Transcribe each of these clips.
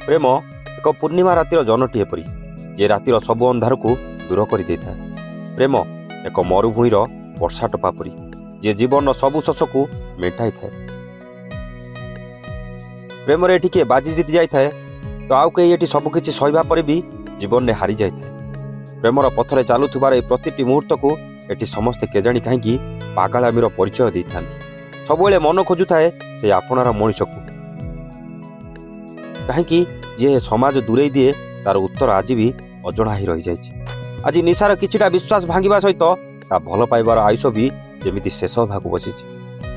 प्रेम एक पूर्णिमा रातिर जनटीए परी जे रातिर सब अंधार को दूर कर दे था। प्रेम एक मरुभूमिर वर्षा टपा परी जे जीवन सबु शोष को मेटाई था। प्रेम रे एठी के बाजी जीति जाई था तो आउ कई एठी सबकिछि सहिबा पर भी जीवन ने हारी जाई था। प्रेमर पथरे चलुथुबार ए प्रतिटी मुहूर्त को एठी समस्ते केजाणी कहीं पागलामीर परिचय दे था। सबुले मन खोजु थाए से आपणार मनीष को कहीं जे समाज दूरे दिए तार उत्तर आज भी अजणा ही रही जाइए। आज निशार किछिटा विश्वास भांगिबा सहित ता भल पाइबार आयुष भी जेमिति शेष होगाक बसी।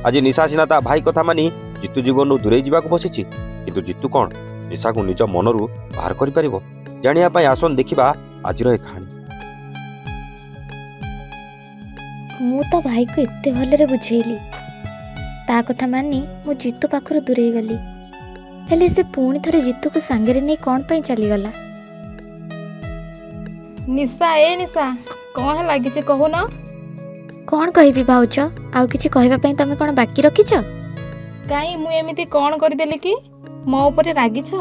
आज निशा सिना ता भाई कथा मानी जितु जीवन दूरे जावाक बसी, किंतु जितु कौन निशा को निज मनरू बाहर करि परिबो जानिया पई आसन देखिबा आज ए कहानी। मु तो भाई को एते भलरे बुझेली, ता कथा मानी मु जितु पाखरु दूरे गली, हेले से पुणी थरे जितु को सांगरे नहीं कौन पई चली गला। निशा ए निशा कौन है लागी छे कहू ना। कौन कहबी भाउच, आउ किछि कहबा पई तमे कोन बाकी रखिछ? काई मु एमिति कोन करि देली कि मो ऊपर रागी छ?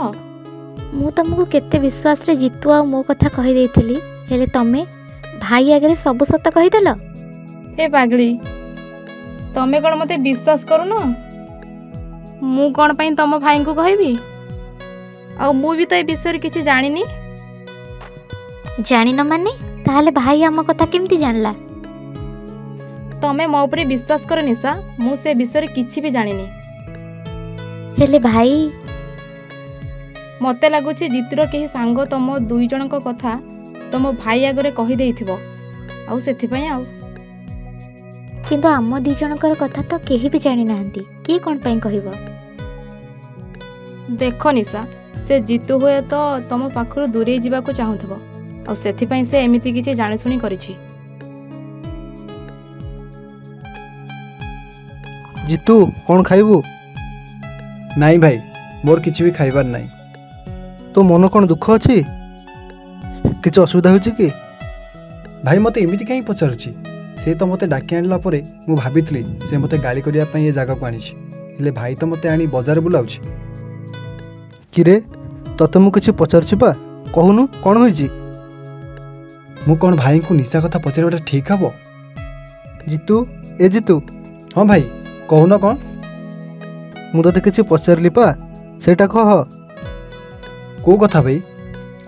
मु तुमको केते विश्वास रे जितु आ मो कथा कहि देइथिली, हेले तमे भाई आगे सब सत कहि देलो। ए पागली तमे कोन मते विश्वास करू ना? मु कोन पई तम भाई को कहबी? आ मु भी तो ए विषय रे किछि जानिनी। जानि न माने ताहले भाई हम कथा केमती जानला? तमे मो ऊपर विश्वास कर निशा, मु से विषय रे किछि भी जानिनी। हेले भाई मते लागुछि जितुर केही सांग तम दुई जनक कथा तम भाई आगरे कहि देइथिबो, आ सेथि पई आ किंतु आम दी जनकर कथा तो केही भी जानि नाहंती, की कोन पई कहबो? देखो निशा से जितु हुए तो तम पाखरु दूरे जीवा को चाहुथबो, आ सेथि पई से एमिति किछि जानि सुनी करिछि। जितु कौन खाइबू? नाई भाई मोर किछि भी खाइबार नाई। तो मन कौन दुख अछि? किछि असुविधा होछि कि? भाई मते एमिति कहीं पचारुछि? से तो मते डाकी आनला परे मु भाबितली से मते गाली करिया पई ए जागा को आनिछि, हेले भाई तो मते आनी बाजार बुलाउछि। किरे तते मु किछि पचारुछि पा, कहूनु कौन होइछि? मु कौन भाई को निशा कथा पचारबाटा ठीक हबो? जितु ए जितु, हाँ भाई कहून कौन? मु तते किछि पचारली पा, सेटा कह। को कथा भाई?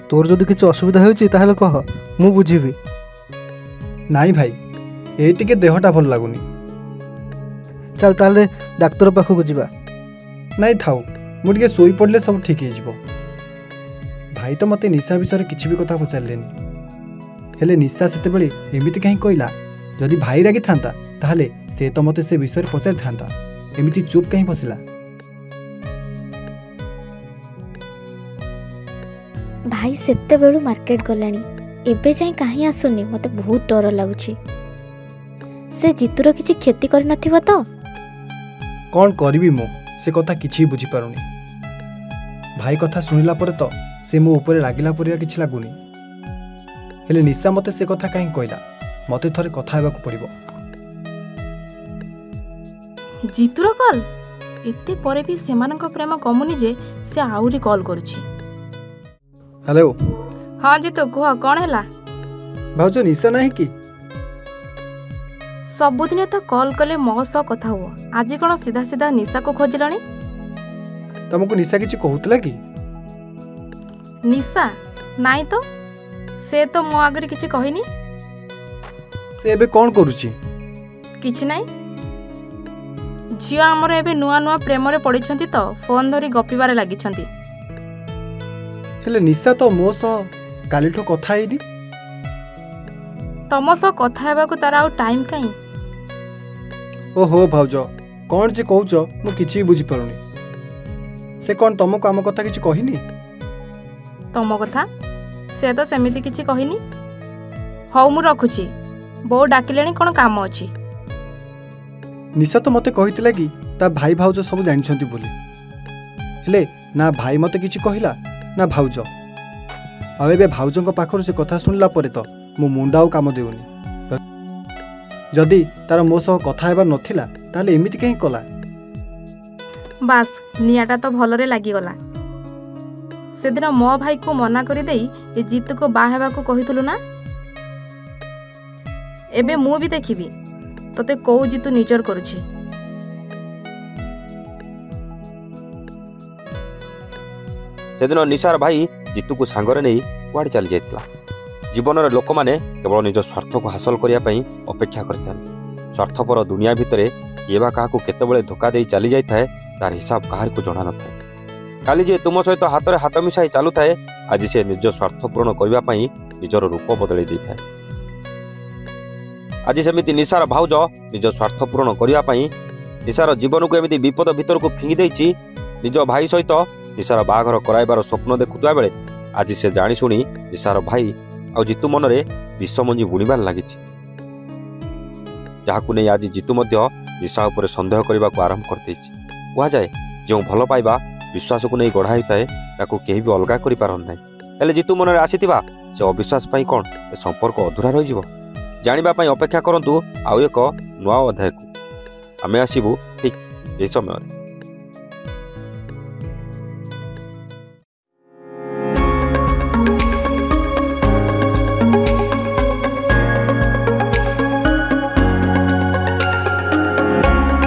तोर जदि किछि असुविधा होइछि ताहले कह, मु बुझिबी। नाई भाई ए टिके देहटा भल लागुनी। चल ताहले डाक्टर पाखो को जिबा। नाई थाउ मु टिके सोई पड़ले सब ठीक हे जिवो। भाई तो मते निशा विषय किछि भी कथा पचारलेनी, हेले निशा सेते बेले एमिति कहीं कहला? जदि भाई रागी थांता ताहले से तो मते से विषय पचार थांता, एमिति चुप कहीं बसिला? भाई सेते बेलू मार्केट गलानी, एबे जाई कहीं आसुनी, मते बहुत डर लागुछि। से जितुर किछि खेती कर नथिबो तो? कौन करबी मो से कथा किछि बुझी पारुनी। भाई कथा सुनिला परे तो से मो ऊपर लागिला परिया किछि लागुनी, हेले निशा मते से कथा कहीं कहला? मते थरे कथा हेबाकू पड़िबो। जितुर कॉल एते परे भी सेमानक प्रेम कमुनी जे से आउरी कॉल करूछि। हेलो हाँ जितु कह कौन हैला? भाउज निशा नाही कि? सबुदिने तो कॉल कले मो सह कथा हुआ, आज कौन सीधा सीधा निशा को खोजलानी? तुमको निशा किछि कहउतला कि? निशा नाई तो, से तो मो आगरे किछि कहिनी। से एबे कौन करूछि? किछि नाई, झियो हमर एबे नुआ नुआ प्रेम रे पड़िछंती तो फोन धरी गपिबारे लागिछंती। हेले निशा तो मो सह कालिठो कथा हेनी। तम सह कथा हेबाकू तार आउ टाइम काई? ओहो भाउज कौन जे कहउछ मु किछि बुझी पारुनी। से कौन तुमको आम कथा किछि कहिनी? तम कथा से तो सेमिति किछि कहिनी। हौ मु रखुछि, बो डाकिलेनी कोन काम अछि। निशा तो मते कहितला कि ता भाई भाउज सब जानिछंती बोली, हेले ना भाई मते किछि कहिला ना भाउज। आ एबे भाउजंक पाखरु से कथा सुनला परे तो मो मुंडाउ काम देउनी। जदि तार मो सह कथा हेबार नथिला ताले एमिति कहीं कला? बास नियाटा तो भलरे लागिगला। ସେଦିନ ମୋ ଭାଇକୁ ମନା କରିଦେଇ ଏ ଜିତୁକୁ ବାହା ହେବାକୁ କହିଥିଲୁ ନା? ଏବେ ମୁଁ ବି ଦେଖିବି ତତେ କୋଉ ଜିତୁ ନିଜର କରୁଛି। ସେଦିନ ନିଶାର ଭାଇ ଜିତୁକୁ ସାଙ୍ଗରେ ନେଇ କୁଆଡ଼େ ଚାଲି ଯାଇଥିଲା। ଜୀବନରେ ଲୋକମାନେ କେବଳ ନିଜ ସ୍ୱାର୍ଥକୁ ହାସଲ କରିବା ପାଇଁ ଅପେକ୍ଷା କରିଥାନ୍ତି। ସ୍ୱାର୍ଥପର ଦୁନିଆ ଭିତରେ କିଏ ବା କାହାକୁ କେତେବେଳେ ଧୋକା ଦେଇ ଚାଲି ଯାଇଥାଏ ତାର ହିସାବ କାହାରିକୁ ଜଣା ନଥାଏ। କାଲି ଯିଏ ତୁମ ସହିତ ହାତରେ ହାତ ମିଶାଇ ଚାଲୁଥାଏ ଆଜି ସେ ନିଜ ସ୍ୱାର୍ଥ ପୂରଣ କରିବା ପାଇଁ ନିଜର ରୂପ ବଦଳାଇ ଦେଇଥାଏ। ଆଜି ସେମିତି ନିଶାର ଭାଉଜ ନିଜ ସ୍ୱାର୍ଥ ପୂରଣ କରିବା ପାଇଁ ନିଶାର ଜୀବନକୁ ଏମିତି ବିପଦ ଭିତରକୁ ଫିଙ୍ଗି ଦେଇଛି। ନିଜ ଭାଇ ସହିତ ନିଶାର ବାହାଘର କରାଇବାର ସ୍ୱପ୍ନ ଦେଖୁଥିବା ବେଳେ ଆଜି ସେ ଜାଣିଶୁଣି ନିଶାର ଭାଇ ଆଉ ଜିତୁ ମନରେ ବିଷମଞ୍ଜି ବୁଣିବାରେ ଲାଗିଛି, ଯାହାକୁ ନେଇ ଆଜି ଜିତୁ ମଧ୍ୟ ନିଶା ଉପରେ ସନ୍ଦେହ କରିବାକୁ ଆରମ୍ଭ କରିଦେଇଛି। କୁହାଯାଏ ଯେଉଁ ଭଲ ପାଇବା ବିଶ୍ୱାସକୁ ନେଇ ଗଢ଼ା ହୋଇଥାଏ ତାକୁ କେହି ବି ଅଲଗା କରିପାରନ୍ତି ନାହିଁ। ହେଲେ ଜିତୁ ମନରେ ଆସିଥିବା ସେ ଅବିଶ୍ୱାସ ପାଇଁ କ'ଣ ଏ ସମ୍ପର୍କ ଅଧୁରା ରହିଯିବ? ଜାଣିବା ପାଇଁ ଅପେକ୍ଷା କରନ୍ତୁ ଆଉ ଏକ ନୂଆ ଅଧ୍ୟାୟକୁ। ଆମେ ଆସିବୁ ଠିକ୍ ଏହି ସମୟରେ।